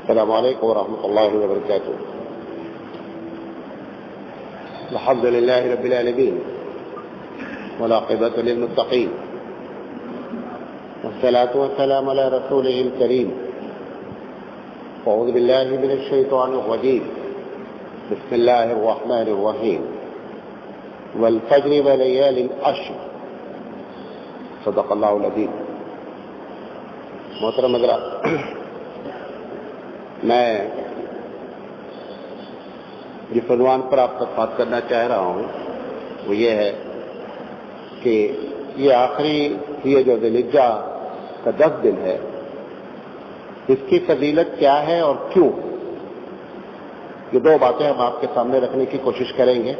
السلام علیکم ورحمۃ اللہ وبرکاتہ. الحمد للہ رب العالمین والعاقبۃ للمتقین والصلاۃ والسلام علی رسولہ الکریم. اعوذ باللہ من الشیطان الرجیم. بسم اللہ الرحمن الرحیم. والفجر ولیال عشر. صدق اللہ العظیم. محترم حضرات، میں جس عنوان پر آپ تک بات کرنا چاہ رہا ہوں وہ یہ ہے کہ یہ آخری یہ جو ذی الحجہ کا 10 دن ہے، اس کی فضیلت کیا ہے اور کیوں. یہ 2 باتیں ہم آپ کے سامنے رکھنے کی کوشش کریں گے.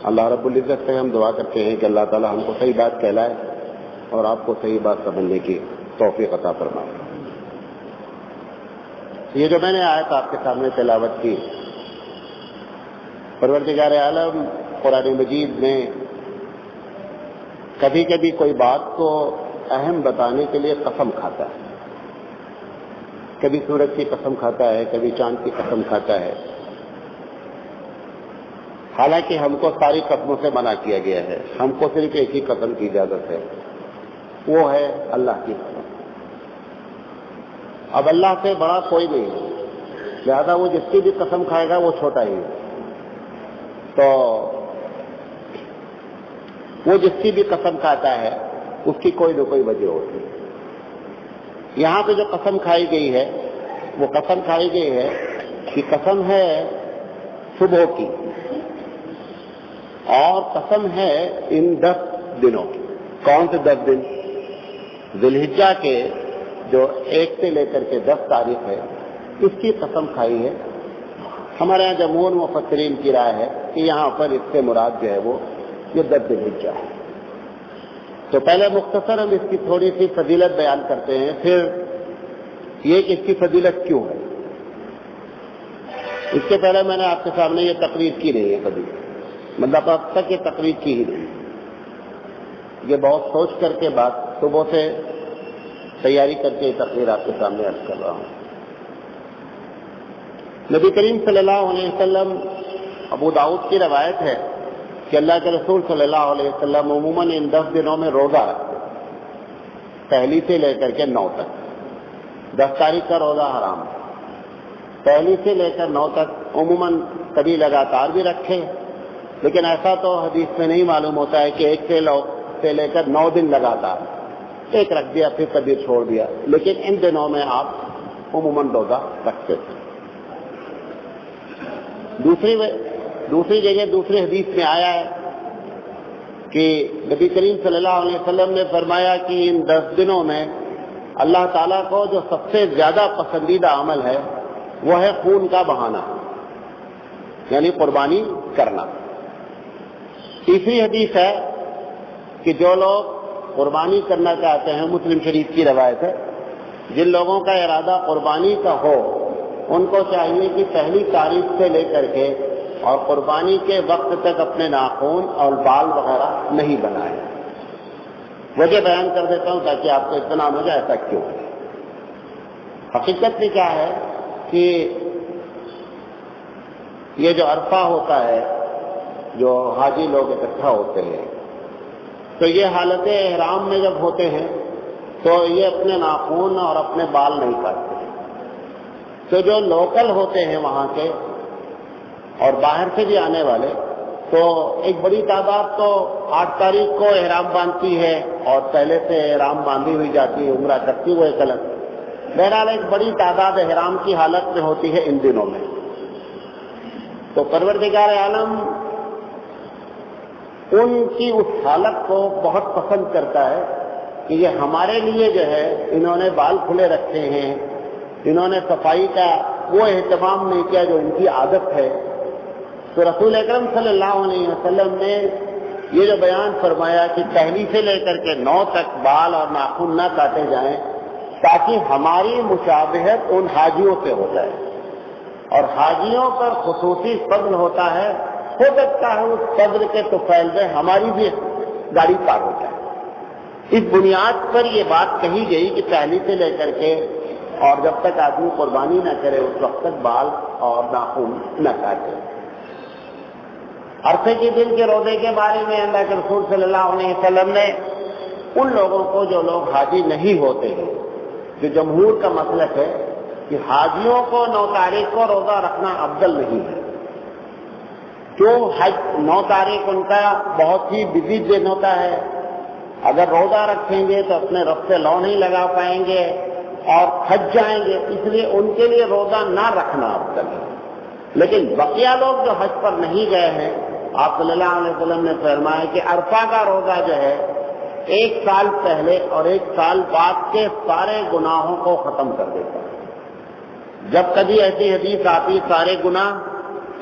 اللہ رب العزت سے ہم دعا کرتے ہیں کہ اللہ تعالی ہم کو صحیح بات کہلائے اور آپ کو صحیح بات سمجھنے کی توفیق عطا فرمائے. یہ جو میں نے آیت آپ کے سامنے تلاوت کی، پروردگار عالم قرآن مجید میں کبھی کبھی کوئی بات کو اہم بتانے کے لیے قسم کھاتا ہے. کبھی سورج کی قسم کھاتا ہے، کبھی چاند کی قسم کھاتا ہے. حالانکہ ہم کو ساری قسموں سے منع کیا گیا ہے، ہم کو صرف ایک ہی قسم کی اجازت ہے، وہ ہے اللہ کی قسم. اب اللہ سے بڑا کوئی نہیں ہے، لہذا وہ جس کی بھی قسم کھائے گا وہ چھوٹا ہی ہے. تو وہ جس کی بھی قسم کھاتا ہے اس کی کوئی نہ کوئی وجہ ہوتی ہے. یہاں پہ جو قسم کھائی گئی ہے وہ قسم کھائی گئی ہے کہ قسم ہے صبح کی، اور قسم ہے ان 10 دنوں کی. کون سے 10 دن؟ ذی الحجہ کے جو 1 سے لے کر کے 10 تاریخ ہے، اس کی قسم کھائی ہے. ہمارے یہاں جمہور مفسرین کی رائے ہے کہ یہاں پر اس سے مراد جو ہے وہ یہ 10 ذی الحجہ ہے. تو پہلے مختصر ہم اس کی تھوڑی سی فضیلت بیان کرتے ہیں، پھر یہ کہ اس کی فضیلت کیوں ہے. اس سے پہلے میں نے آپ کے سامنے یہ تقریر کی نہیں ہے کبھی، مطلب اب تک یہ تقریر کی ہی نہیں. یہ بہت سوچ کر کے بات صبح سے تیاری کر کے یہ تقریر آپ کے سامنے عرض کر رہا ہوں. نبی کریم صلی اللہ علیہ وسلم، ابو داؤد کی روایت ہے کہ اللہ کے رسول صلی اللہ علیہ وسلم عموماً ان 10 دنوں میں روزہ رکھتے، 1 سے لے کر کے 9 تک. 10 تاریخ کا روزہ حرام ہے. 1 سے لے کر 9 تک عموماً کبھی لگاتار بھی رکھے، لیکن ایسا تو حدیث میں نہیں معلوم ہوتا ہے کہ 1 سے لے کر 9 دن لگاتار، ایک رکھ دیا پھر کبھی چھوڑ دیا، لیکن ان دنوں میں آپ عموماً روزہ رکھتے تھے. دوسری جگہ دوسری حدیث میں آیا ہے کہ نبی کریم صلی اللہ علیہ وسلم نے فرمایا کہ ان 10 دنوں میں اللہ تعالیٰ کو جو سب سے زیادہ پسندیدہ عمل ہے وہ ہے خون کا بہانا، یعنی قربانی کرنا. تیسری حدیث ہے کہ جو لوگ قربانی کرنا چاہتے ہیں، مسلم شریف کی روایت ہے، جن لوگوں کا ارادہ قربانی کا ہو ان کو چاہیے کہ 1 تاریخ سے لے کر کے اور قربانی کے وقت تک اپنے ناخن اور بال وغیرہ نہیں بنائیں. وجہ بیان کر دیتا ہوں تاکہ آپ کو اطمینان ہو جائے ایسا کیوں. حقیقت میں کیا ہے کہ یہ جو عرفہ ہوتا ہے، جو حاجی لوگ اکٹھا ہوتے ہیں، تو یہ حالت احرام میں جب ہوتے ہیں تو یہ اپنے ناخن اور اپنے بال نہیں کاٹتے. تو جو لوکل ہوتے ہیں وہاں کے اور باہر سے بھی آنے والے، تو ایک بڑی تعداد تو 8 تاریخ کو احرام باندھتی ہے اور پہلے سے احرام باندھی ہوئی جاتی ہے، عمرہ کرتی ہوئے کلک. بہرحال ایک بڑی تعداد احرام کی حالت میں ہوتی ہے ان دنوں میں. تو پروردگار عالم ان کی اس حالت کو بہت پسند کرتا ہے کہ یہ ہمارے لیے جو ہے انہوں نے بال کھلے رکھے ہیں، انہوں نے صفائی کا وہ اہتمام نہیں کیا جو ان کی عادت ہے. تو رسول اکرم صلی اللہ علیہ وسلم نے یہ جو بیان فرمایا کہ 1 سے لے کر کے 9 تک بال اور ناخن نہ کاٹے جائیں تاکہ ہماری مشابہت ان حاجیوں سے ہو جائے. اور حاجیوں پر خصوصی فضل ہوتا ہے، ہو سکتا ہے اس فضل کے طفیل میں ہماری بھی گاڑی پار ہو جائے. اس بنیاد پر یہ بات کہی گئی کہ 1 سے لے کر کے اور جب تک آدمی قربانی نہ کرے اس وقت تک بال اور ناخن نہ کاٹے۔ عرفے کے دن کے روزے کے بارے میں اللہ کے رسول صلی اللہ علیہ وسلم نے ان لوگوں کو جو لوگ حاجی نہیں ہوتے ہیں، جو جمہور کا مسلک ہے کہ حاجیوں کو 9 تاریخ کو روزہ رکھنا افضل نہیں ہے، کیوں؟ 9 تاریخ ان کا بہت ہی بزی دن ہوتا ہے، اگر روزہ رکھیں گے تو اپنے رب سے لو نہیں لگا پائیں گے اور تھک جائیں گے، اس لیے ان کے لیے روزہ نہ رکھنا افضل ہے۔ لیکن بقیہ لوگ جو حج پر نہیں گئے ہیں، آپ صلی اللہ علیہ وسلم نے فرمایا کہ عرفہ کا روزہ جو ہے 1 سال پہلے اور 1 سال بعد کے سارے گناہوں کو ختم کر دیتا ہے۔ جب کبھی ایسی حدیث آتی سارے گناہ،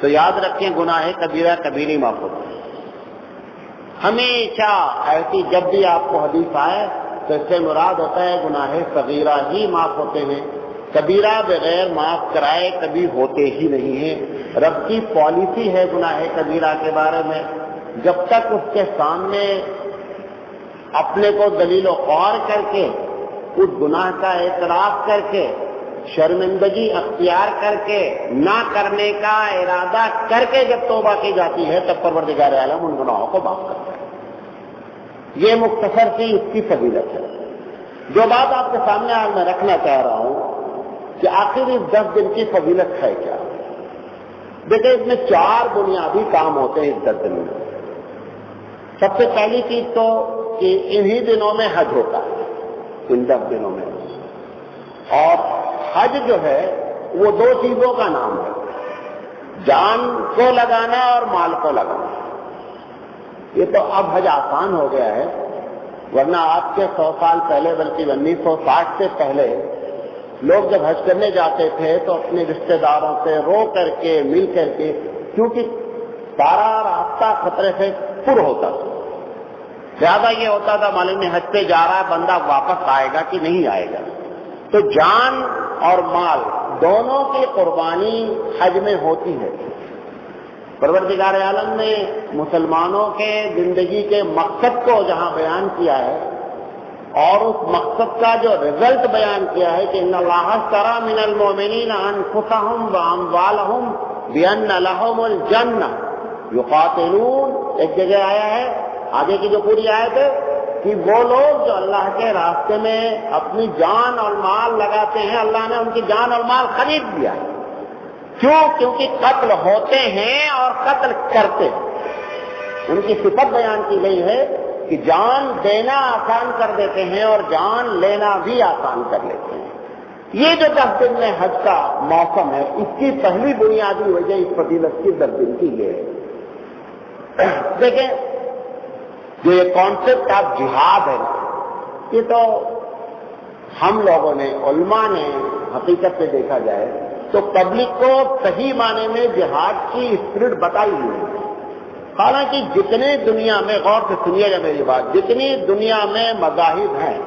تو یاد رکھیں گناہ کبیرہ کبیری معاف ہوتا ہے۔ ہمیشہ ایسی جب بھی آپ کو حدیث آئے تو اس سے مراد ہوتا ہے گناہ صغیرہ ہی معاف ہوتے ہیں، کبیرہ بغیر معاف کرائے کبھی ہوتے ہی نہیں ہیں۔ رب کی پالیسی ہے گناہ کبیرہ کے بارے میں، جب تک اس کے سامنے اپنے کو ذلیل و خوار کر کے، اس گناہ کا اعتراف کر کے، شرمندگی اختیار کر کے، نہ کرنے کا ارادہ کر کے جب توبہ کی جاتی ہے تب پروردگار عالم ان گناہوں کو معاف کرتا ہے۔ یہ مختصر سی اس کی فضیلت ہے۔ جو بات آپ کے سامنے آج میں رکھنا چاہ رہا ہوں کہ آخر اس 10 دن کی فضیلت ہے کیا؟ دیکھیں، اس میں 4 بنیادی کام ہوتے ہیں اس 10 دنوں میں۔ سب سے پہلی چیز تو کہ انہی دنوں میں حج ہوتا ہے، ان 10 دنوں میں، اور حج جو ہے وہ 2 چیزوں کا نام ہے، جان کو لگانا اور مال کو لگانا۔ یہ تو اب حج آسان ہو گیا ہے، ورنہ آج کے 100 سال پہلے بلکہ 1960 سے پہلے لوگ جب حج کرنے جاتے تھے تو اپنے رشتہ داروں سے رو کر کے مل کر کے، کیونکہ سارا راستہ خطرے سے پر ہوتا تھا، زیادہ یہ ہوتا تھا معلوم نہیں حج پہ جا رہا ہے بندہ واپس آئے گا کہ نہیں آئے گا، تو جان اور مال دونوں کی قربانی حج میں ہوتی ہے۔ پروردگار عالم نے مسلمانوں کے زندگی کے مقصد کو جہاں بیان کیا ہے اور اس مقصد کا جو رزلٹ بیان کیا ہے کہ ان اللہ اشتری من المؤمنین انفسهم واموالهم بان لهم الجنہ یقاتلون، ایک جگہ آیا ہے آگے کی جو پوری آیت ہے کہ وہ لوگ جو اللہ کے راستے میں اپنی جان اور مال لگاتے ہیں، اللہ نے ان کی جان اور مال خرید دیا ہے۔ کیوں؟ کیونکہ قتل ہوتے ہیں اور قتل کرتے ہیں۔ ان کی صفت بیان کی گئی ہے کہ جان دینا آسان کر دیتے ہیں اور جان لینا بھی آسان کر لیتے ہیں۔ یہ جو 10 دن میں حج کا موسم ہے، اس کی پہلی بنیادی وجہ اس فضیلت کی 10 دن کی یہ ہے۔ دیکھیں، جو یہ کانسیپٹ آف جہاد ہے، یہ تو ہم لوگوں نے، علماء نے حقیقت سے دیکھا جائے تو پبلک کو صحیح معنی میں جہاد کی اسپرٹ بتائی ہوئی ہے۔ حالانکہ جتنے دنیا میں، غور سے سنیے گا میری بات، جتنی دنیا میں مذاہب ہیں،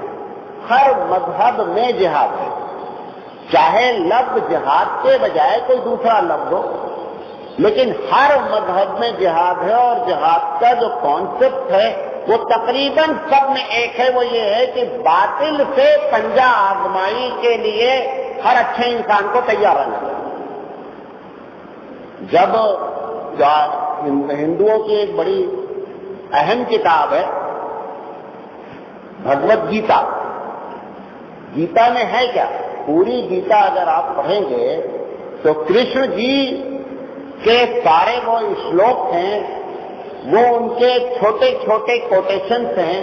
ہر مذہب میں جہاد ہے، چاہے لفظ جہاد کے بجائے کوئی دوسرا لفظ ہو، لیکن ہر مذہب میں جہاد ہے، اور جہاد کا جو کانسیپٹ ہے وہ تقریباً سب میں ایک ہے، وہ یہ ہے کہ باطل سے پنجہ آزمائی کے لیے ہر اچھے انسان کو تیار رہنا چاہیے۔ جب ہندوؤں کی ایک بڑی اہم کتاب ہے بھگوت گیتا، گیتا میں ہے کیا؟ پوری گیتا اگر آپ پڑھیں گے تو کرشن جی کے سارے وہ شلوک ہیں، وہ ان کے چھوٹے چھوٹے کوٹیشنز ہیں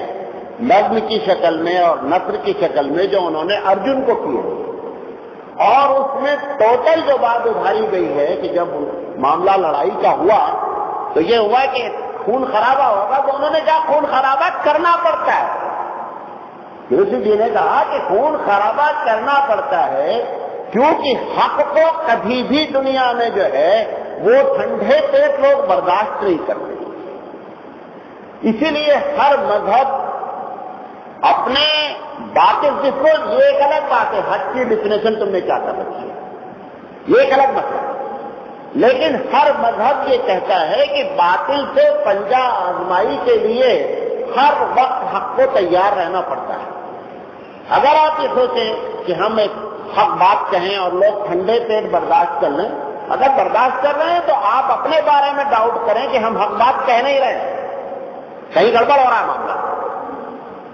نظم کی شکل میں اور نثر کی شکل میں، جو انہوں نے ارجن کو کیے، اور اس میں ٹوٹل جو بات ابھاری گئی ہے کہ جب معاملہ لڑائی کا ہوا تو یہ ہوا کہ خون خرابہ ہوگا، تو انہوں نے کہا خون خرابہ کرنا پڑتا ہے۔ کرشن جی نے کہا کہ خون خرابہ کرنا پڑتا ہے کیونکہ حق کو کبھی بھی دنیا میں جو ہے وہ ٹھنڈے پیٹ لوگ برداشت نہیں کرتے، اسی لیے ہر مذہب اپنے باطل، جس کو یہ ایک الگ بات ہے، حج کی ڈیفینیشن تم نے کیا کر رکھی ہے، یہ ایک الگ مسئلہ ہے، لیکن ہر مذہب یہ کہتا ہے کہ باطل سے پنجہ آزمائی کے لیے ہر وقت حق کو تیار رہنا پڑتا ہے۔ اگر آپ یہ سوچیں کہ ہم ایک حق بات کہیں اور لوگ ٹھنڈے پیٹ برداشت کر لیں. اگر برداشت کر رہے ہیں تو آپ اپنے بارے میں ڈاؤٹ کریں کہ ہم حق بات کہہ نہیں رہے ہیں, کہیں گڑبڑ ہو رہا ہے معاملہ.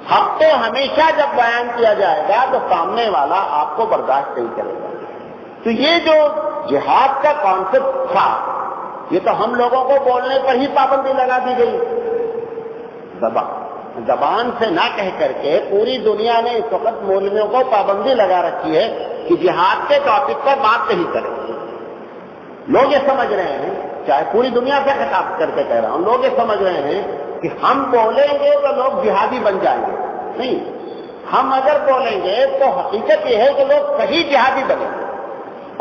حق تو ہمیشہ جب بیان کیا جائے گا تو سامنے والا آپ کو برداشت نہیں کرے گا. تو یہ جو جہاد کا کانسیپٹ تھا یہ تو ہم لوگوں کو بولنے پر ہی پابندی لگا دی گئی. زبان سے نہ کہہ کر کے پوری دنیا نے اس وقت مولویوں کو پابندی لگا رکھی ہے کہ جہاد کے ٹاپک پر بات نہیں کریں. لوگ یہ سمجھ رہے ہیں, چاہے پوری دنیا سے خطاب کر کے کہہ رہا ہوں, لوگ یہ سمجھ رہے ہیں کہ ہم بولیں گے تو لوگ جہادی بن جائیں گے. نہیں, ہم اگر بولیں گے تو حقیقت یہ ہے کہ لوگ صحیح جہادی بنیں گے,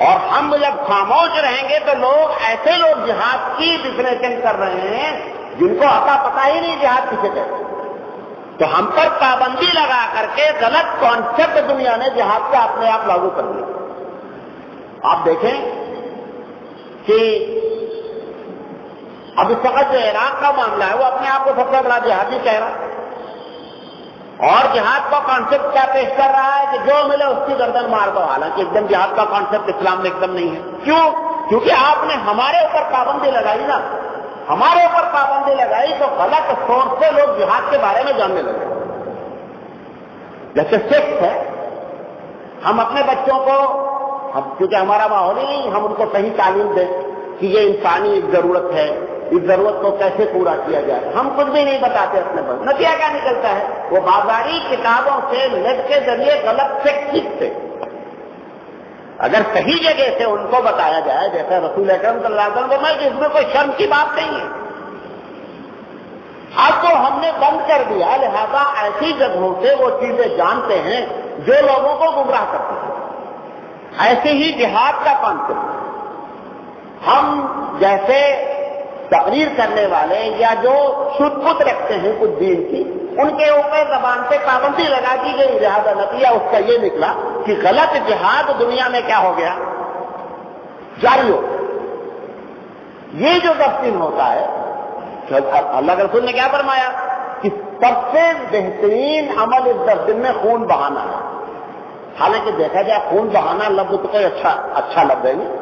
اور ہم جب خاموش رہیں گے تو لوگ ایسے لوگ جہاد کی ڈیفینیشن کر رہے ہیں جن کو پتہ ہی نہیں جہاد کسے کہتے ہیں. تو ہم پر پابندی لگا کر کے غلط کانسیپٹ دنیا نے جہاد کا اپنے آپ لاگو کر دیا. آپ دیکھیں کہ اب اس وقت جو عراق کا معاملہ ہے وہ اپنے آپ کو سب سے بڑا جہادی کہہ رہا ہے, اور جہاد کا کانسیپٹ کیا پیش کر رہا ہے کہ جو ملے اس کی گردن مار دو. حالانکہ ایک دم جہاد کا کانسیپٹ اسلام میں ایک دم نہیں ہے. کیوں؟ کیونکہ آپ نے ہمارے اوپر پابندی لگائی نا, ہمارے اوپر پابندی لگائی تو غلط سورس سے لوگ جہاد کے بارے میں جاننے لگے. جیسے سکھ ہے, ہم اپنے بچوں کو, کیونکہ ہمارا ماحول ہی نہیں, ہم ان کو صحیح تعلیم دیں کہ یہ انسانی ایک ضرورت ہے, اس ضرورت کو کیسے پورا کیا جائے, ہم کچھ بھی نہیں بتاتے اپنے بچوں. نتیجہ کیا نکلتا ہے؟ وہ بازاری کتابوں سے نیٹ کے ذریعے غلط سکھ سیکھتے. اگر صحیح جگہ سے ان کو بتایا جائے, جیسے رسول اکرم صلی اللہ علیہ وسلم میں, کہ اس میں کوئی شرم کی بات نہیں ہے. اب تو ہم نے بند کر دیا, لہذا ایسی جگہوں سے وہ چیزیں جانتے ہیں جو لوگوں کو گمراہ کرتے ہیں. ایسے ہی جہاد کا کانسیپٹ ہم جیسے تقریر کرنے والے یا جو شدھ بت رکھتے ہیں کچھ دین کی, ان کے اوپر زبان پہ پابندی لگا دی گئی. لہذا نتیجہ اس کا یہ نکلا کہ غلط جہاد دنیا میں کیا ہو گیا, جاری ہو. یہ جو 10 دن ہوتا ہے, اللہ کے رسول نے کیا فرمایا کہ سب سے بہترین عمل اس 10 دن میں خون بہانا ہے. حالانکہ دیکھا جائے خون بہانا لفظ تو کوئی اچھا لفظ ہے نہیں.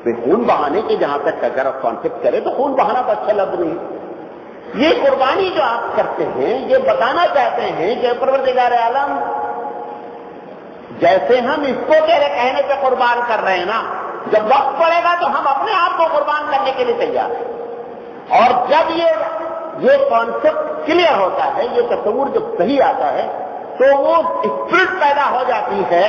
خون بہانے کے جہاں تک اگر آپ کانسیپٹ کریں تو خون بہانا تو اچھا لفظ نہیں. یہ قربانی جو آپ کرتے ہیں یہ بتانا چاہتے ہیں کہ پروردگار عالم جیسے ہم اس کو کہنے پہ قربان کر رہے ہیں نا, جب وقت پڑے گا تو ہم اپنے آپ کو قربان کرنے کے لیے تیار ہیں. اور جب یہ کانسیپٹ کلیئر ہوتا ہے, یہ تصور جب صحیح آتا ہے تو وہ اسپرٹ پیدا ہو جاتی ہے.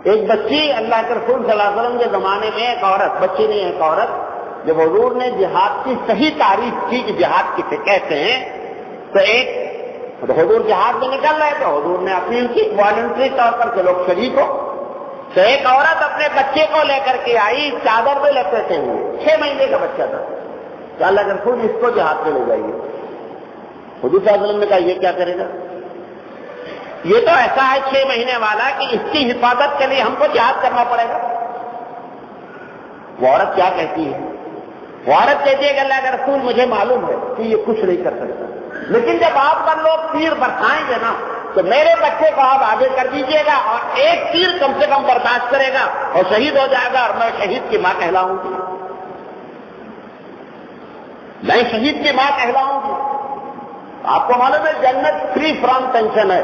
ایک بچی, اللہ کے رسول صلی اللہ علیہ وسلم کے زمانے میں ایک عورت, بچی نہیں ایک عورت, جب حضور نے جہاد کی صحیح تعریف کی کہ جہاد کسے کہتے ہیں, تو ایک حضور جہاد میں نکل رہے تو حضور نے اپیل کی والنٹری طور پر کہ لوگ شریک ہو. تو ایک عورت اپنے بچے کو لے کر کے آئی, چادر میں لپیٹے ہوئے, 6 مہینے کا بچہ تھا. تو اللہ کے رسول اس کو جہاد میں لے جائیے. حضور صلی اللہ علیہ وسلم نے کہا یہ کیا کرے گا, یہ تو ایسا ہے 6 مہینے والا کہ اس کی حفاظت کے لیے ہم کو جہاد کرنا پڑے گا. وہ عورت کیا کہتی ہے؟ وہ عورت کہتی ہے کہ اللہ کا رسول مجھے معلوم ہے کہ یہ کچھ نہیں کر سکتا, لیکن جب آپ پر لوگ تیر برسائیں گے نا تو میرے بچے کو آپ آگے کر دیجیے گا, اور ایک تیر کم سے کم برداشت کرے گا اور شہید ہو جائے گا, اور میں شہید کی ماں کہلاؤں گی. میں شہید کی ماں کہلاؤں گی. آپ کو معلوم ہے جنت فری فرام ٹینشن ہے,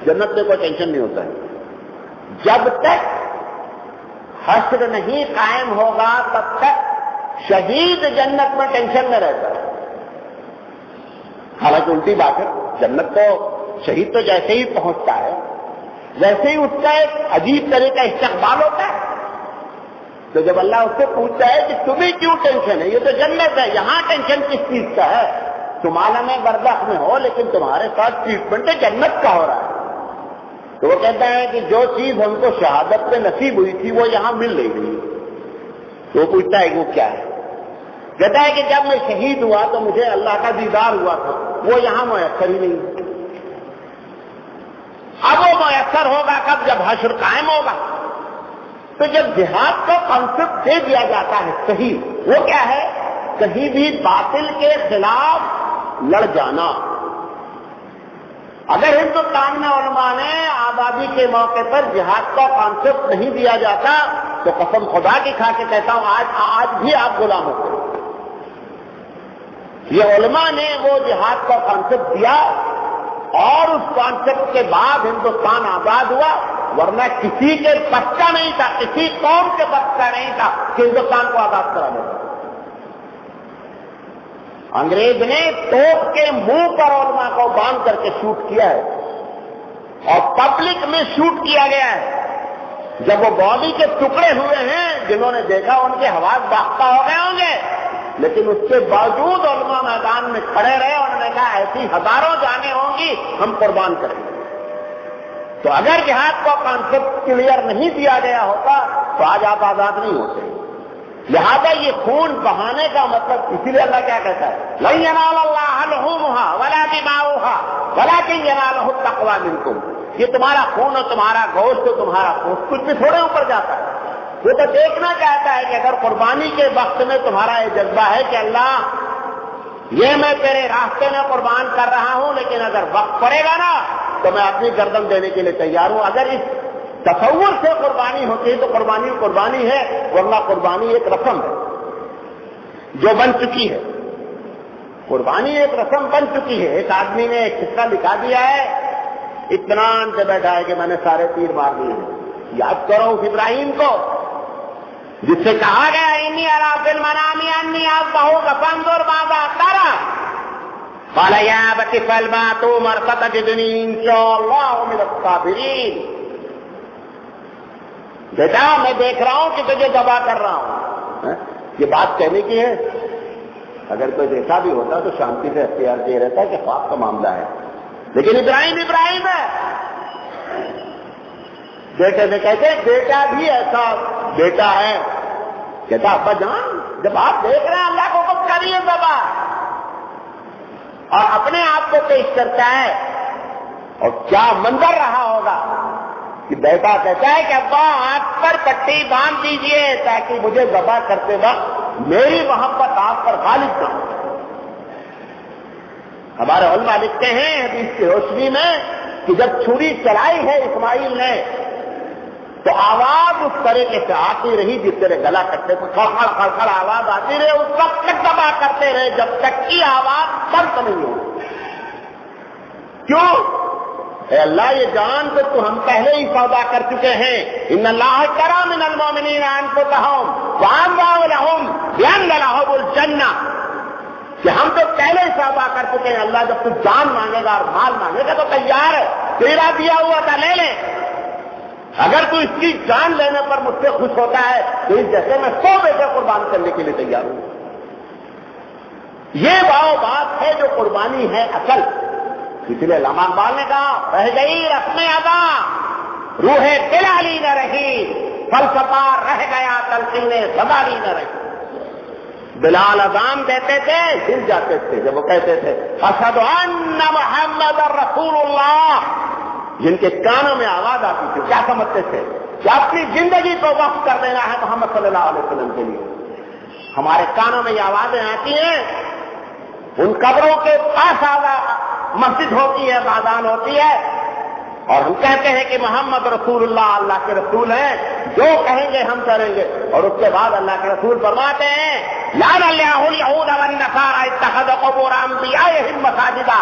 جنت میں کوئی ٹینشن نہیں ہوتا ہے. جب تک حشر نہیں قائم ہوگا تب تک شہید جنت میں ٹینشن میں رہتا ہے. حالانکہ الٹی بات ہے, جنت تو شہید تو جیسے ہی پہنچتا ہے ویسے ہی اس کا ایک عجیب طرح کا استقبال ہوتا ہے. تو جب اللہ اس سے پوچھتا ہے کہ تمہیں کیوں ٹینشن ہے, یہ تو جنت ہے, یہاں ٹینشن کس چیز کا ہے, تم عالم برزخ میں ہو لیکن تمہارے ساتھ ٹریٹمنٹ جنت کا ہو رہا ہے. تو وہ کہتا ہے کہ جو چیز ہم کو شہادت میں نصیب ہوئی تھی وہ یہاں مل نہیں رہی. تو وہ پوچھتا ہے کہ وہ کیا ہے, کہتا ہے کہ جب میں شہید ہوا تو مجھے اللہ کا دیدار ہوا تھا, وہ یہاں میسر ہی نہیں. اب وہ میسر ہوگا کب, جب حشر قائم ہوگا. تو جب جہاد کا کانسیپٹ دے دیا جاتا ہے صحیح, وہ کیا ہے, کہیں بھی باطل کے خلاف لڑ جانا. اگر ہندوستان میں علماء نے آزادی کے موقع پر جہاد کا کانسیپٹ نہیں دیا جاتا تو قسم خدا کی کھا کے کہتا ہوں آج بھی آپ غلام ہوتے. یہ علماء نے وہ جہاد کا کانسیپٹ دیا اور اس کانسیپٹ کے بعد ہندوستان آزاد ہوا، ورنہ کسی کے بس کا نہیں تھا، کسی قوم کے بس کا نہیں تھا کہ ہندوستان کو آزاد کرا دے. انگریز نے توپ کے منہ پر علماء کو باندھ کر کے شوٹ کیا ہے اور پبلک میں شوٹ کیا گیا ہے. جب وہ باڈی کے ٹکڑے ہوئے ہیں، جنہوں نے دیکھا ان کے حواس باختہ ہو گئے ہوں گے، لیکن اس کے باوجود علماء میدان میں کھڑے رہے اور انہوں نے کہا ایسی ہزاروں جانیں ہوں گی، ہم قربان کریں گے. تو اگر جہاد کو کانسیپٹ کلیئر نہیں دیا گیا ہوتا تو آج آپ آزاد نہیں ہوتے. لہذا یہ خون بہانے کا مطلب، اسی لیے اللہ کیا کہتا ہے لَن يَنَالَ اللَّهَ لُحُومُهَا وَلَا دِمَاؤُهَا وَلَكِنْ يَنَالُهُ التَّقْوَىٰ مِنكُمْ. یہ تمہارا خون اور تمہارا گوشت اور تمہارا گوشت کچھ بھی تھوڑے اوپر جاتا ہے. وہ تو دیکھنا چاہتا ہے کہ اگر قربانی کے وقت میں تمہارا یہ جذبہ ہے کہ اللہ یہ میں تیرے راستے میں قربان کر رہا ہوں، لیکن اگر وقت پڑے گا نا تو میں اپنی گردن دینے کے لیے تیار ہوں. اگر اس تصور سے قربانی ہوتی ہے تو قربانی ہے، ورنہ قربانی ایک رسم ہے جو بن چکی ہے. قربانی ایک رسم بن چکی ہے. ایک آدمی نے ایک قصہ لکھا دیا ہے، اطمینان سے بیٹھا ہے کہ میں نے سارے تیر مار دیے ہیں. یاد کرو اس ابراہیم کو جس سے کہا گیا انی ارا فی المنام انی اذبحک فانظر ماذا ترى قال یا ابت افعل ما تؤمر ستجدنی ان شاء اللہ من الصابرین. بیٹا میں دیکھ رہا ہوں کہ تجھے ذبح کر رہا ہوں. یہ بات کہنے کی ہے. اگر کوئی دیکھا بھی ہوتا تو شانتی سے اختیار دے رہتا ہے کہ خواب کا معاملہ ہے، لیکن ابراہیم ہے. بیٹے سے کہتے بیٹا بھی ایسا بیٹا ہے. کہتا ابا جان جب آپ دیکھ رہے ہیں اللہ کو کب کریے ذبح، اور اپنے آپ کو پیش کرتا ہے، اور کیا منظر رہا ہوگا کہ بیٹا کہتا ہے کہ ابا آنکھ پر پٹی باندھ دیجئے تاکہ مجھے ذبح کرتے وقت میری محبت آپ پر غالب نہ ہو. ہمارے علماء لکھتے ہیں حدیث کی روشنی میں کہ جب چھری چلائی ہے اسماعیل نے تو آواز اس طریقے سے آتی رہی جس طرح گلا کٹتے کو کھڑ کھڑ آواز آتی رہے، اس وقت تک ذبح کرتے رہے جب تک کی آواز بند نہیں ہو. کیوں؟ اے اللہ یہ جان تو ہم پہلے ہی سودا کر چکے ہیں. ان اللہ اشتری من المؤمنین انفسهم واموالهم لهم بان لهم الجنہ، کہ ہم تو پہلے ہی سودا کر چکے ہیں. اللہ جب تو جان مانگے گا اور مال مانگے گا تو تیار ہے، تیرا دیا ہوا تھا لے لے. اگر تو اس کی جان لینے پر مجھ سے خوش ہوتا ہے تو اس جیسے میں 100 بیٹے قربان کرنے کے لیے تیار ہوں. یہ بات ہے جو قربانی ہے اصل. اس لیے علامہ اقبال نے کہا رہ گئی رسم ادا روح دلالی نہ رہی، فلسفہ رہ گیا تلقین سدالی نہ رہی. بلال اذان دیتے تھے ہل جاتے تھے جب وہ کہتے تھے اشہد ان محمد رسول اللہ. جن کے کانوں میں آواز آتی تھی کیا سمجھتے تھے کہ اپنی زندگی کو وقف کر دینا ہے محمد صلی اللہ علیہ وسلم کے لیے. ہمارے کانوں میں یہ آوازیں آتی ہیں، ان قبروں کے پاس مسجد ہوتی ہے، اذان ہوتی ہے، اور ہم کہتے ہیں کہ محمد رسول اللہ اللہ کے رسول ہیں، جو کہیں گے ہم کریں گے. اور اس کے بعد اللہ کے رسول فرماتے ہیں لعن اللہ الیہود والنصارى اتخذوا قبور انبیائہم مساجدا،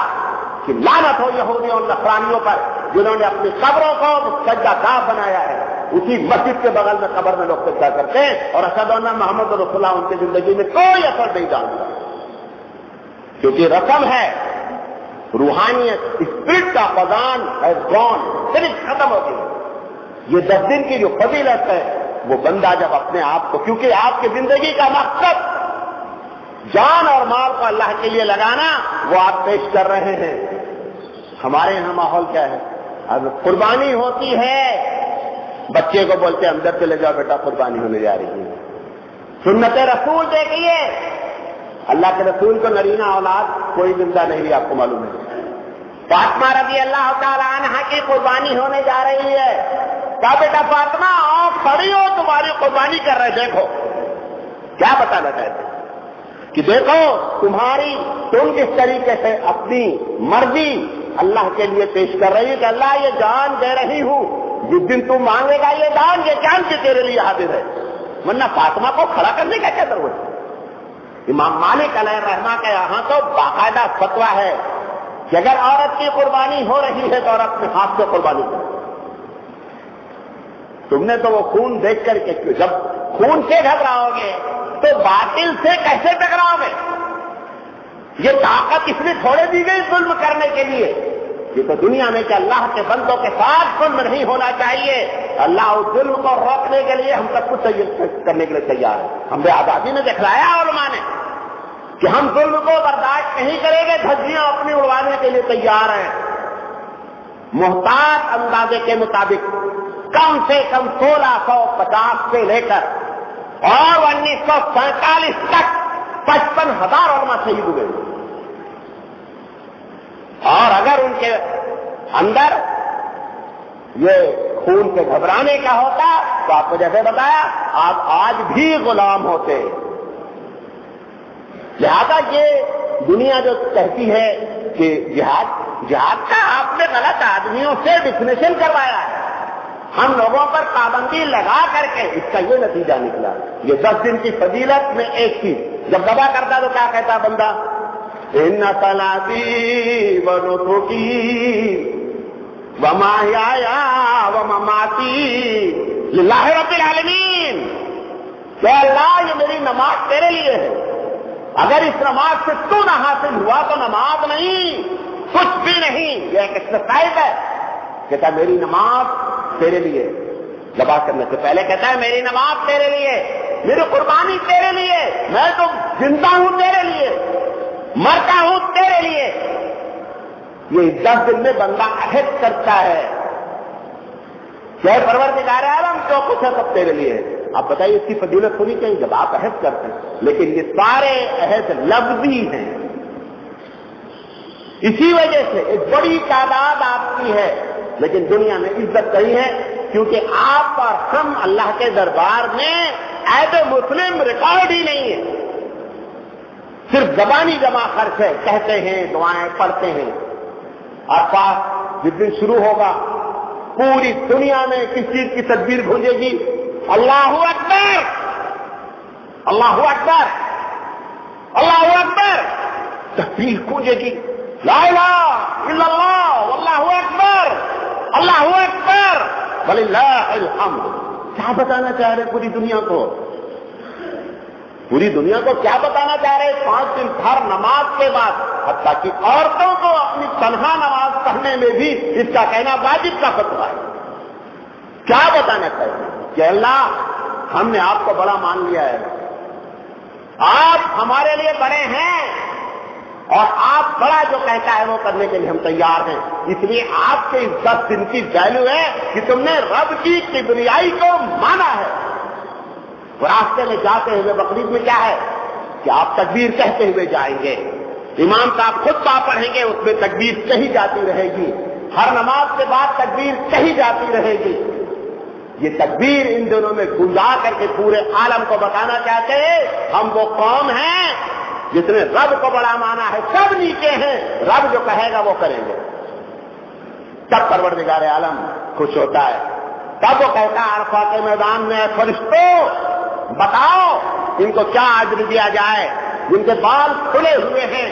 کہ لعنت ہو یہودیوں اور نصرانیوں پر جنہوں نے اپنی قبروں کو سجدہ گاہ بنایا ہے. اسی مسجد کے بغل میں قبر میں لوگ سجدہ کرتے ہیں، اور اشہد ان محمد رسول اللہ ان کی زندگی میں کوئی اثر نہیں ڈالتا، کیونکہ رسم ہے. روحانیت اسپرٹ کا خزان ہے گون، صرف ختم ہو گئی. یہ 10 دن کی جو فضیلت ہے وہ بندہ جب اپنے آپ کو، کیونکہ آپ کی زندگی کا مقصد جان اور مال کو اللہ کے لیے لگانا، وہ آپ پیش کر رہے ہیں. ہمارے یہاں ماحول کیا ہے؟ اب قربانی ہوتی ہے، بچے کو بولتے ہیں اندر چلے جاؤ بیٹا قربانی ہونے جا رہی ہے. سنت رسول دیکھیے، اللہ کے رسول کو نرینہ اولاد کوئی زندہ نہیں، آپ کو معلوم ہے. فاطمہ رضی اللہ تعالی عنہا کی قربانی ہونے جا رہی ہے. کہا بیٹا فاطمہ آؤ کھڑی ہو، تمہاری قربانی کر رہے، دیکھو کیا بتانا چاہتے کہ دیکھو تم کس طریقے سے اپنی مرضی اللہ کے لیے پیش کر رہی ہے کہ اللہ یہ جان دے رہی ہوں، جس دن تم مانگے گا یہ جان کے تیرے لیے حاضر ہے، ورنہ فاطمہ کو کھڑا کرنے کا کیا ضرورت ہے؟ امام مالک علیہ الرحمہ کے یہاں تو باقاعدہ فتویٰ ہے کہ اگر عورت کی قربانی ہو رہی ہے تو عورت اپنے ہاتھ سے قربانی کرے۔ تم نے تو وہ خون دیکھ کر کے جب خون سے گھبراؤ گے تو باطل سے کیسے ٹکراؤ گے؟ یہ طاقت اس لیے چھوڑے دی گئی ظلم کرنے کے لیے، یہ تو دنیا میں کہ اللہ کے بندوں کے ساتھ ظلم نہیں ہونا چاہیے، اللہ اس ظلم کو روکنے کے لیے ہم سب کچھ کرنے کے لیے تیار ہے۔ ہمیں آزادی میں دکھلایا علماء نے کہ ہم ظلم کو برداشت نہیں کریں گے، دھجیاں اپنی اڑوانے کے لیے تیار ہیں۔ محتاط اندازے کے مطابق کم سے کم 1650 سے لے کر اور 1947 تک 55,000 علماء شہید ہوئے، اور اگر ان کے اندر یہ خون کے گھبرانے کا ہوتا تو آپ کو جیسے بتایا آپ آج بھی غلام ہوتے۔ لہذا یہ دنیا جو کہتی ہے کہ جہاد کا آپ نے غلط آدمیوں سے ڈیفینیشن کروایا ہے، ہم لوگوں پر پابندی لگا کر کے اس کا یہ نتیجہ نکلا۔ یہ 10 دن کی فضیلت میں ایک چیز جب دبا کرتا تو کیا کہتا بندہ؟ ان صلاتی ونسکی ومحیای ومماتی للہ رب العالمین، کہ اللہ یہ میری نماز تیرے لیے ہے، اگر اس نماز سے تو نہ حاصل ہوا تو نماز نہیں، کچھ بھی نہیں، یہ ایک ایکسرسائز ہے۔ کہتا میری نماز تیرے لیے، دبا کرنے سے پہلے کہتا ہے میری نماز تیرے لیے، میری قربانی تیرے لیے، میں تو زندہ ہوں تیرے لیے، مرتا ہوں تیرے لیے۔ یہ 10 دن میں بندہ عہد کرتا ہے کہ پروردگار عالم جو کچھ ہے سب تیرے لیے ہے۔ آپ بتائیے اس کی فضیلت ہونی چاہیے جب آپ عہد کرتے ہیں، لیکن یہ سارے عہد لفظی ہیں۔ اسی وجہ سے ایک بڑی تعداد آپ کی ہے لیکن دنیا میں عزت نہیں ہے، کیونکہ آپ اور ہم اللہ کے دربار میں ایز اے مسلم ریکارڈ ہی نہیں ہے، صرف زبانی جمع خرچ ہے، کہتے ہیں دعائیں پڑھتے ہیں۔ عرفات جس دن شروع ہوگا پوری دنیا میں کس چیز کی تکبیر گونجے گی؟ اللہ اکبر، اللہ اکبر، اللہ اکبر، تکبیر گونجے گی، لا الہ الا اللہ واللہ اکبر، اللہ اکبر وللہ الحمد۔ کیا بتانا چاہ رہے پوری دنیا کو؟ پوری دنیا کو کیا بتانا چاہ رہے؟ 5 دن ہر نماز کے بعد، حتیٰ کہ عورتوں کو اپنی تنہا نماز پڑھنے میں بھی اس کا کہنا واجب کا فتویٰ ہے۔ کیا بتانا چاہیے کہ اللہ ہم نے آپ کو بڑا مان لیا ہے، آپ ہمارے لیے بڑے ہیں، اور آپ بڑا جو کہتا ہے وہ کرنے کے لیے ہم تیار ہیں۔ اس لیے آپ کے اس 10 دن کی ویلیو ہے کہ تم نے رب کی کبریائی کو مانا ہے۔ راستے میں جاتے ہوئے بقرعید میں کیا ہے کہ آپ تکبیر کہتے ہوئے جائیں گے، امام صاحب خطبہ پڑھیں گے، اس میں تکبیر کہی جاتی رہے گی، ہر نماز کے بعد تکبیر کہی جاتی رہے گی۔ یہ تکبیر ان دنوں میں گنجا کر کے پورے عالم کو بتانا چاہتے ہیں ہم وہ قوم ہیں جس نے رب کو بڑا مانا ہے، سب نیچے ہیں، رب جو کہے گا وہ کریں گے۔ تب پروردگار عالم خوش ہوتا ہے، تب وہ کہتا ہے عرفہ کے میدان میں فرشتوں بتاؤ ان کو کیا اجر دیا جائے، جن کے بال کھلے ہوئے ہیں،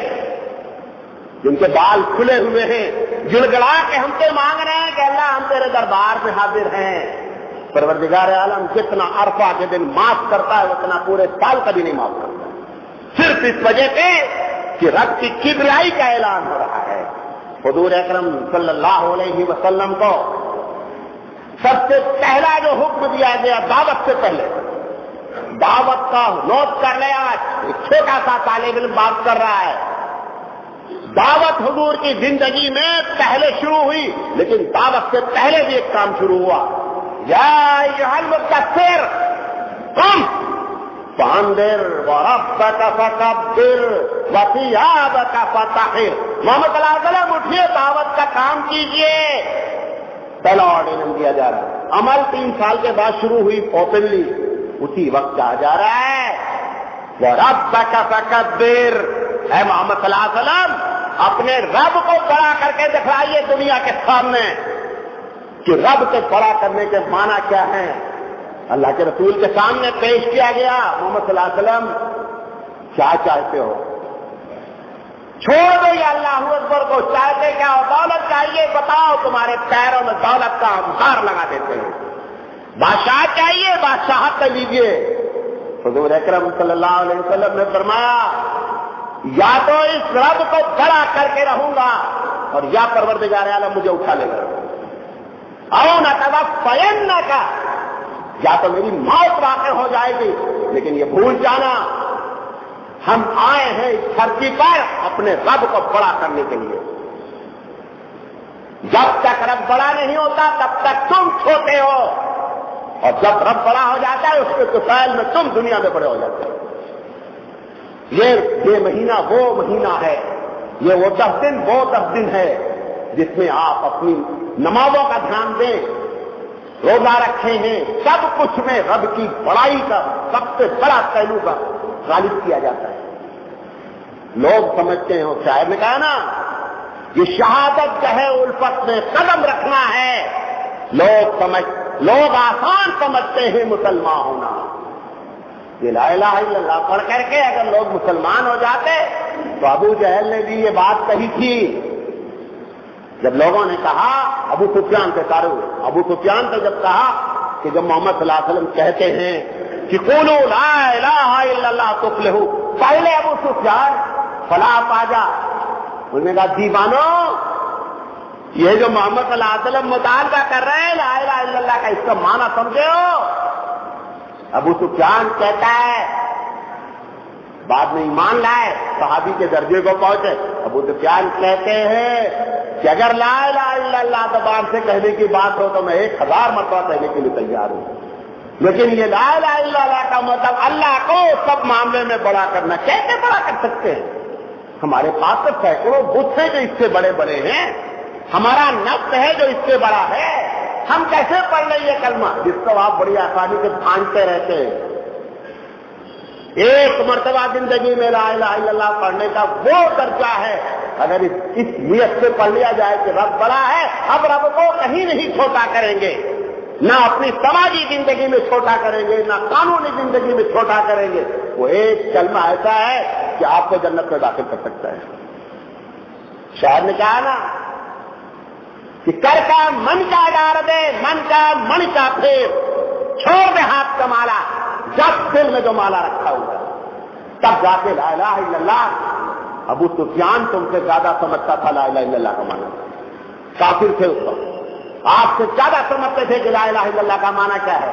جن کے بال کھلے ہوئے ہیں، گڑگڑا کے ہم سے مانگ رہے ہیں کہ اللہ ہم تیرے دربار میں حاضر ہیں۔ پروردگار عالم جتنا عرفہ کے دن معاف کرتا ہے اتنا پورے سال کا بھی نہیں معاف کرتا، صرف اس وجہ سے کہ رب کی کبریائی کا اعلان ہو رہا ہے۔ حضور اکرم صلی اللہ علیہ وسلم کو سب سے پہلا جو حکم دیا گیا دعوت سے پہلے، دعوت کا نوٹ کر لے، آج ایک چھوٹا سا طالب علم بات کر رہا ہے، دعوت حضور کی زندگی میں پہلے شروع ہوئی، لیکن دعوت سے پہلے بھی ایک کام شروع ہوا، یا ایھا المدثر قم فانذر وربک فکبر وثیابک فطہر۔ محمد صلی اللہ علیہ وسلم اٹھیے، دعوت کا کام کیجیے۔ پہلا آرڈر دیا جا رہا ہے، عمل 3 سال کے بعد شروع ہوئی اوپنلی، اسی وقت کہا جا رہا ہے وَرَبَّكَ فَكَبِّرْ، اے محمد صلی اللہ علیہ وسلم اپنے رب کو بڑا کر کے دکھائیے دنیا کے سامنے کہ رب کو بڑا کرنے کے معنی کیا ہیں. اللہ کے رسول کے سامنے پیش کیا گیا. محمد صلی اللہ علیہ وسلم کیا چاہتے ہو؟ چھوڑ دو یہ اللہ اکبر کو. چاہتے کیا ہو؟ دولت چاہیے؟ بتاؤ. تمہارے پیروں میں دولت کا انبار لگا دیتے ہیں. بادشاہ چاہیے؟ بادشاہت کر لیجیے. حضور اکرم صلی اللہ علیہ وسلم نے فرمایا یا تو اس رب کو بڑا کر کے رہوں گا اور یا پروردگار عالم مجھے اٹھا لے گا. او نتوفینک کا یا تو میری موت واقع ہو جائے گی. لیکن یہ بھول جانا ہم آئے ہیں اس دھرتی پر اپنے رب کو بڑا کرنے کے لیے. جب تک رب بڑا نہیں ہوتا تب تک تم چھوٹے ہو اور جب رب بڑا ہو جاتا ہے اس کے طفیل میں تم دنیا میں بڑے ہو جاتے ہو. یہ مہینہ وہ مہینہ ہے. یہ وہ 10 دن وہ 10 دن ہے جس میں آپ اپنی نمازوں کا دھیان دیں, روزہ رکھے ہیں. سب کچھ میں رب کی بڑائی کا سب سے بڑا پہلو کا غالب کیا جاتا ہے. لوگ سمجھتے ہیں, شاعر نے کہا نا یہ شہادت جو ہے الفت میں قدم رکھنا ہے. لوگ آسان سمجھتے ہیں مسلمان ہونا. یہ لا الہ الا اللہ پڑھ کر کے اگر لوگ مسلمان ہو جاتے تو ابو جہل نے بھی یہ بات کہی تھی. جب لوگوں نے کہا ابو سفیان سے ابو سفیان سے جب کہا کہ جب محمد صلی اللہ علیہ وسلم کہتے ہیں کہ قولوا لا الہ الا اللہ تفلحوا, پہلے ابو سفیان فلاح پا جا. انہوں نے کہا دیوانو یہ جو محمد صلی اللہ علیہ وسلم مطالبہ کر رہے ہیں لا الہ الا اللہ کا اس کا معنی سمجھے ہو؟ ابو سفیان کہتا ہے بعد میں ایمان لائے, صحابی کے درجے کو پہنچے. ابو سفیان کہتے ہیں کہ اگر لا الہ الا اللہ زبان سے کہنے کی بات ہو تو میں 1000 مرتبہ کہنے کے لیے تیار ہوں, لیکن یہ لا الہ الا اللہ کا مطلب اللہ کو سب معاملے میں بڑا کرنا. کیسے بڑا کر سکتے ہیں؟ ہمارے پاس تو سینکڑوں بت ہیں جو اس سے بڑے بڑے ہیں. ہمارا نفس ہے جو اس سے بڑا ہے. ہم کیسے پڑھ لیں یہ کلمہ جس کو آپ بڑی آسانی سے پھانچتے رہتے ہیں؟ ایک مرتبہ زندگی میں لا الہ الا اللہ پڑھنے کا وہ درجہ ہے. اگر اس نیت سے پڑھ لیا جائے کہ رب بڑا ہے, اب رب کو کہیں نہیں چھوٹا کریں گے, نہ اپنی سماجی زندگی میں چھوٹا کریں گے, نہ قانونی زندگی میں چھوٹا کریں گے. وہ ایک کلمہ ایسا ہے کہ آپ کو جنت میں داخل کر سکتا ہے. شاعر نے کہا نا کہ کر کا من کا ڈار دے, من کا من کا پھیر, چھوڑ دے ہاتھ کا مالا, جب دل میں جو مالا رکھا ہوا تب جا کے لا الہ الا اللہ. ابو سفیان تم سے زیادہ سمجھتا تھا لا الہ الا اللہ کا معنی. کافر تھے اس وقت, آپ سے زیادہ سمجھتے تھے کہ لا الہ الا اللہ کا معنی کیا ہے.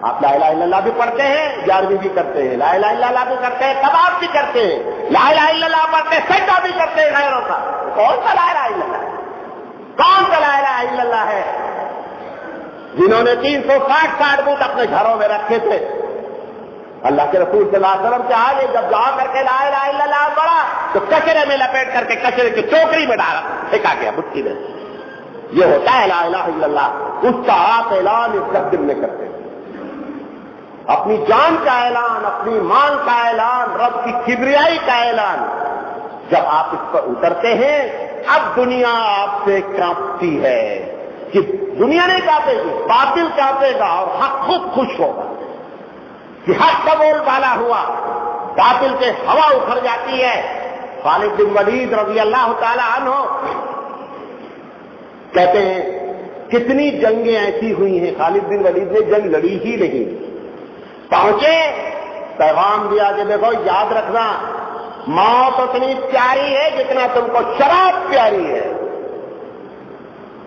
آپ لا الہ الا اللہ بھی پڑھتے ہیں, 11ویں بھی کرتے ہیں, لا الہ الا اللہ بھی کرتے ہیں, طواف بھی کرتے ہیں, لا الہ الا اللہ پڑھتے ہیں, سجدہ بھی کرتے ہیں غیروں کا. کون سا لا الہ الا اللہ ہے؟ کون سا لا الہ الا اللہ ہے؟ جنہوں نے 360 بت اپنے گھروں میں رکھے تھے. اللہ کے رسول صلی اللہ علیہ وسلم کے آگے جب جا کر کے لا الہ الا اللہ پڑھا تو کچرے میں لپیٹ کر کے کچرے کی ٹوکری میں ڈالا, پھینکا گیا بتی میں. یہ ہوتا ہے لا الہ الا اللہ. اس کا آپ اعلان اس 10 دن میں کرتے ہیں. اپنی جان کا اعلان, اپنی مان کا اعلان, رب کی کبریائی کا اعلان. جب آپ اس پر اترتے ہیں اب دنیا آپ سے کانپتی ہے کہ دنیا نہیں کانپے گی, باطل کانپے گا اور حق خود خوش ہوگا کہ حق کا بول بالا ہوا, باطل کے ہوا اکھڑ جاتی ہے. خالد بن ولید رضی اللہ تعالی عنہ کہتے ہیں کتنی جنگیں ایسی ہوئی ہیں, خالد بن ولید نے جنگ لڑی ہی نہیں. پہنچے, پیغام دیا کہ دیکھو یاد رکھنا موت اتنی پیاری ہے جتنا تم کو شراب پیاری ہے.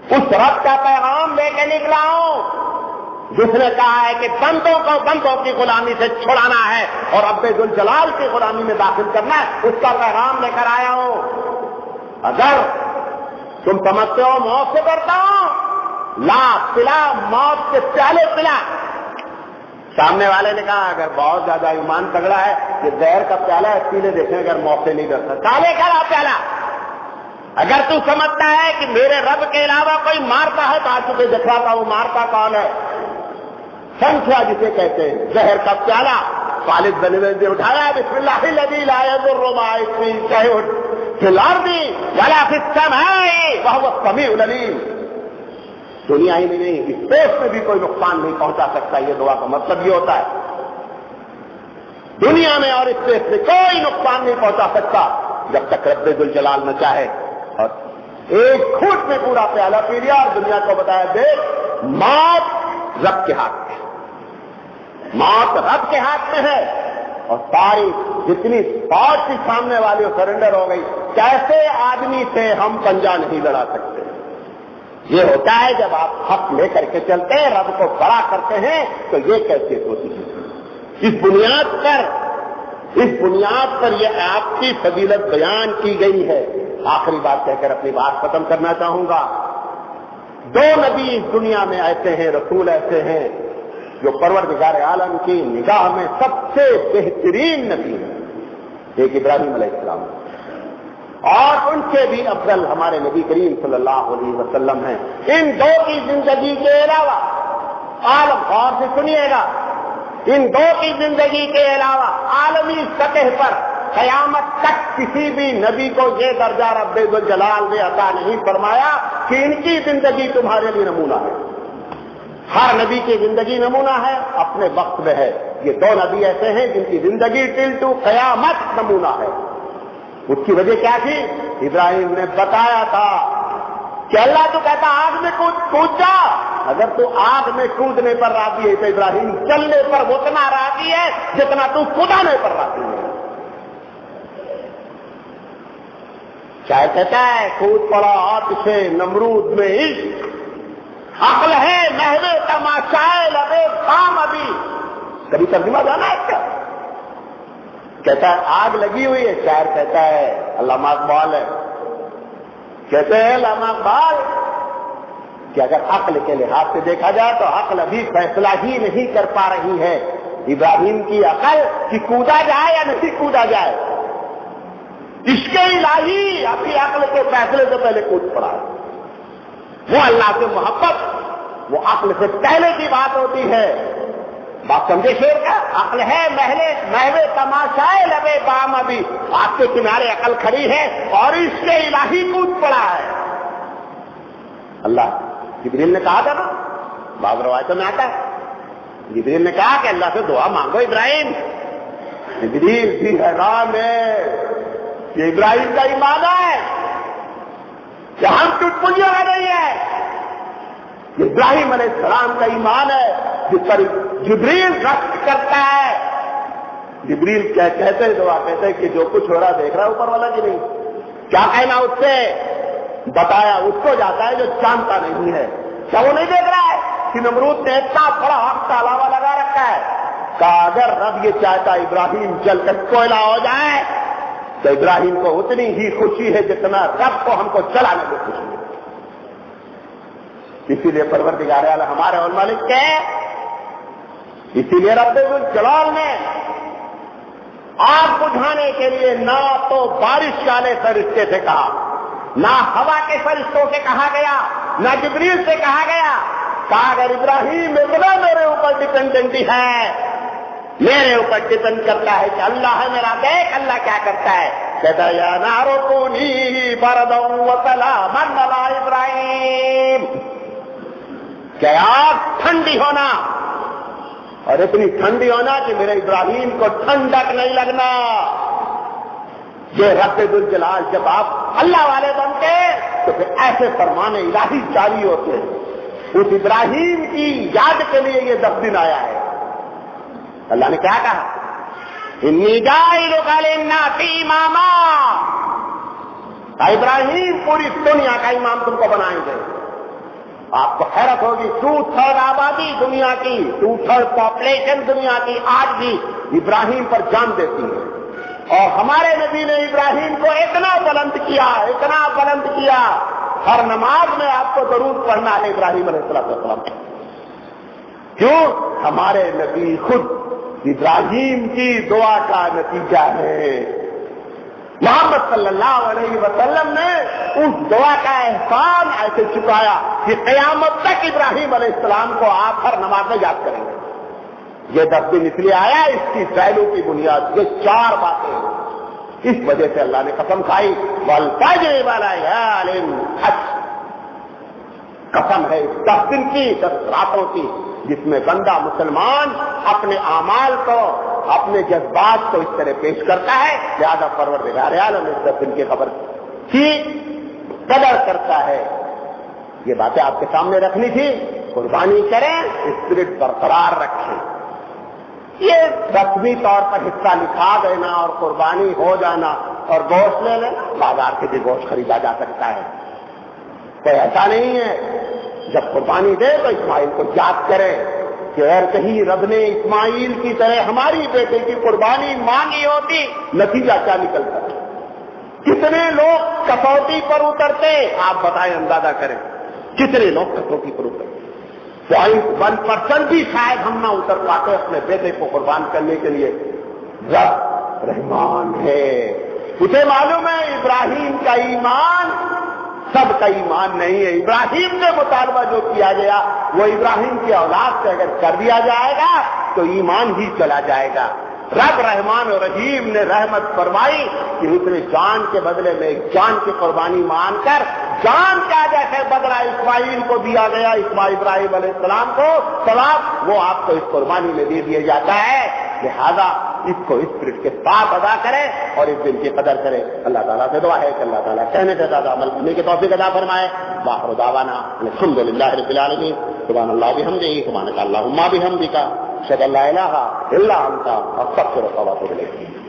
اس رب کا پیغام لے کے نکلا ہوں جس نے کہا ہے کہ بندوں کو بندوں کی غلامی سے چھڑانا ہے اور رب ذوالجلال کی غلامی میں داخل کرنا ہے. اس کا پیغام لے کر آیا ہوں. اگر تم سمجھتے ہو موت سے ڈرتا ہوں, لا پلا موت کے پیالے پلا. سامنے والے نے کہا اگر بہت زیادہ ایمان تگڑا ہے کہ زہر کا پیالہ ہے پیلے دیکھیں, اگر موت سے نہیں ڈرتا کالے کا پیالہ. اگر تو سمجھتا ہے کہ میرے رب کے علاوہ کوئی مارتا ہے تو آج تجھے دکھاتا ہوں مارتا کون ہے. سنکھیا جسے کہتے ہیں, زہر کا پیالہ. خالد بن ولید نے اٹھایا, بسم اللہ الذی لا یضر مع اسمہ شیء فی الارض ولا فی السماء وهو السمیع العلیم. دنیا ہی میں نہیں، اسپیس میں بھی کوئی نقصان نہیں پہنچا سکتا. یہ دعا کا مطلب یہ ہوتا ہے دنیا میں اور اسپیس میں کوئی نقصان نہیں پہنچا سکتا جب تک رب ذوالجلال نہ چاہے. اور ایک گھونٹ میں پورا پیالہ پی لیا اور دنیا کو بتایا دیکھ موت رب کے ہاتھ میں، موت رب کے ہاتھ میں ہے. اور ساری جتنی فوج تھی سامنے والی سرنڈر ہو گئی. کیسے آدمی سے ہم پنجہ نہیں لڑا سکتے. یہ ہوتا ہے جب آپ حق لے کر کے چلتے ہیں، رب کو بڑا کرتے ہیں، تو یہ کیفیت ہوتی ہے. اس بنیاد پر یہ آپ کی فضیلت بیان کی گئی ہے. آخری بات کہہ کر اپنی بات ختم کرنا چاہوں گا. دو نبی اس دنیا میں ایسے ہیں، رسول ایسے ہیں جو پروردگار عالم کی نگاہ میں سب سے بہترین نبی ہیں. ایک ابراہیم علیہ السلام اور ان سے بھی افضل ہمارے نبی کریم صلی اللہ علیہ وسلم ہیں. ان دو کی زندگی کے علاوہ عالم غور سے سنیے گا، ان دو کی زندگی کے علاوہ عالمی سطح پر قیامت تک کسی بھی نبی کو یہ درجہ رب ذوالجلال نے عطا نہیں فرمایا کہ ان کی زندگی تمہارے لیے نمونہ ہے. ہر نبی کی زندگی نمونہ ہے، اپنے وقت میں ہے. یہ دو نبی ایسے ہیں جن کی زندگی ٹل ٹو قیامت نمونہ ہے. اس کی وجہ کیا تھی؟ ابراہیم نے بتایا تھا کہ اللہ تو کہتا آگ میں کود جا. اگر تو آگ میں کودنے پر راضی ہے تو ابراہیم چلنے پر اتنا راضی ہے جتنا تو کودانے پر راضی ہے. شاید کہتا ہے کود پڑا آتش نمرود میں عشق، عقل ہے محو تماشائے لبے خام ابھی. کبھی ترجمہ جانا ہے کیا؟ کہتا ہے آگ لگی ہوئی ہے. شاعر کہتا ہے علامہ اقبال ہے، کہتے ہیں علامہ اقبال کہ اگر عقل کے لحاظ سے دیکھا جائے تو عقل ابھی فیصلہ ہی نہیں کر پا رہی ہے ابراہیم کی عقل کہ کودا جائے یا نہیں کودا جائے. عشق الہی ابھی عقل کے فیصلے سے پہلے کود پڑا ہے. وہ اللہ سے محبت وہ عقل سے پہلے کی بات ہوتی ہے. بات سمجھے شیر کا؟ عقل ہے محو تماشائے لبے بام ابھی. آپ کے کنارے عقل کھڑی ہے اور اس سے الہی کود پڑا ہے. اللہ جبریل نے کہا تھا نا، بعض روایتوں میں آتا ہے جبریل نے کہا کہ اللہ سے دعا مانگو ابراہیم. جبریل بھی حیران ہے، یہ ابراہیم کا ایمان ہے کہ ہم چٹکلیوں کا نہیں ہے. ابراہیم علیہ السلام کا ایمان ہے جس پر جبریل رقص کرتا ہے. جبریل کیا کہتے ہیں؟ دعا کہتے ہیں کہ جو کچھ ہو رہا دیکھ رہا ہے اوپر والا کہ نہیں. کیا کہنا اس سے؟ بتایا اس کو جاتا ہے جو جانتا نہیں ہے. کیا وہ نہیں دیکھ رہا ہے کہ نمرود نے اتنا بڑا حق کا علاوہ لگا رکھا ہے؟ کہا اگر رب یہ چاہتا ابراہیم جل کر کوئلہ ہو جائے تو ابراہیم کو اتنی ہی خوشی ہے جتنا رب کو ہم کو چلانے میں خوشی ہے. اسی لیے پروردگار عالم ہمارے اور مالک کے، اسی لیے رب ذوالجلال نے آگ بجھانے کے لیے نہ تو بارش والے فرشتے سے کہا، نہ ہوا کے فرشتوں سے کہا گیا، نہ جبریل سے کہا گیا. کہا اگر ابراہیم اتنا میرے اوپر ڈپینڈنٹ ہے، میرے اوپر ڈپینڈ کرتا ہے کہ اللہ ہے میرا، دیکھ اللہ کیا کرتا ہے. کہتا یا نار کونی بردا وسلاما علی ابراہیم، کہ آگ ٹھنڈی ہونا اور اتنی ٹھنڈی ہونا کہ میرے ابراہیم کو ٹھنڈک نہیں لگنا. یہ رب ذوالجلال جب آپ اللہ والے بنتے تو پھر ایسے فرمان الہی جاری ہوتے ہیں. اس ابراہیم کی یاد کے لیے یہ 10 دن آیا ہے. اللہ نے کیا کہا؟ انی جاعلک للناس اماما. ابراہیم پوری دنیا کا امام تم کو بنائیں گے. آپ کو حیرت ہوگی 2/3 آبادی دنیا کی، 2/3 پاپولیشن دنیا کی آج بھی ابراہیم پر جان دیتی ہے. اور ہمارے نبی نے ابراہیم کو اتنا بلند کیا، اتنا بلند کیا، ہر نماز میں آپ کو درود پڑھنا ہے ابراہیم علیہ السلام. کیوں؟ ہمارے نبی خود ابراہیم کی دعا کا نتیجہ ہے. محمد صلی اللہ علیہ وسلم نے اس دعا کا احسان ایسے چکایا کہ قیامت تک ابراہیم علیہ السلام کو آپ ہر نماز میں یاد کریں گے. یہ 10 دن اس لیے آیا اس کی پہلو کی بنیاد یہ 4 باتیں. اس وجہ سے اللہ نے قسم کھائی والفجر وليال عشر، قسم ہے 10 دن کی 10 راتوں کی جس میں بندہ مسلمان اپنے اعمال کو اپنے جذبات کو اس طرح پیش کرتا ہے، لہذا پروردگار عالم اس 10 دن کی خبر کی قدر کرتا ہے۔ یہ باتیں آپ کے سامنے رکھنی تھی۔ قربانی کریں، اسپرٹ برقرار رکھیں۔ یہ رسمی طور پر حصہ لکھا دینا اور قربانی ہو جانا اور گوشت لے لینا، بازار سے بھی گوشت خریدا جا سکتا ہے، کوئی ایسا نہیں ہے۔ جب قربانی دے تو اسماعیل کو یاد کرے کہ اگر کہیں رب نے اسماعیل کی طرح ہماری بیٹے کی قربانی مانگی ہوتی، نتیجہ کیا نکلتا؟ کتنے لوگ کسوٹی پر اترتے؟ آپ بتائیں، اندازہ کریں کتنے لوگ کسوٹی پر اترتے؟ 0.1% بھی شاید ہم نہ اتر پاتے اپنے بیٹے کو قربان کرنے کے لیے۔ رب رحمان ہے، اسے معلوم ہے ابراہیم کا ایمان سب کا ایمان نہیں ہے۔ ابراہیم سے مطالبہ جو کیا گیا وہ ابراہیم کی اولاد سے اگر کر دیا جائے گا تو ایمان ہی چلا جائے گا۔ رب رحمان اور رحیم نے رحمت فرمائی کہ اس نے جان کے بدلے میں ایک جان کی قربانی مان کر جان کا جیسے بدلہ اسماعیل کو دیا گیا، ابراہیم علیہ السلام کو ثواب وہ آپ کو اس قربانی میں دے دیا جاتا ہے۔ لہذا اس کو اسپرٹ کے ساتھ ادا کرے اور اس دن کی قدر کرے۔ اللہ تعالیٰ سے دعا ہے کہ اللہ تعالیٰ کہنے سے زیادہ عمل کرنے کی توفیق عطا فرمائے۔ وآخر دعوانا الحمدللہ رب العالمین، سبحان اللہ بحمدہ، سبحانک اللہم بحمدک، اشہد ان لا الہ الا انت، استغفرک و اتوب الیک۔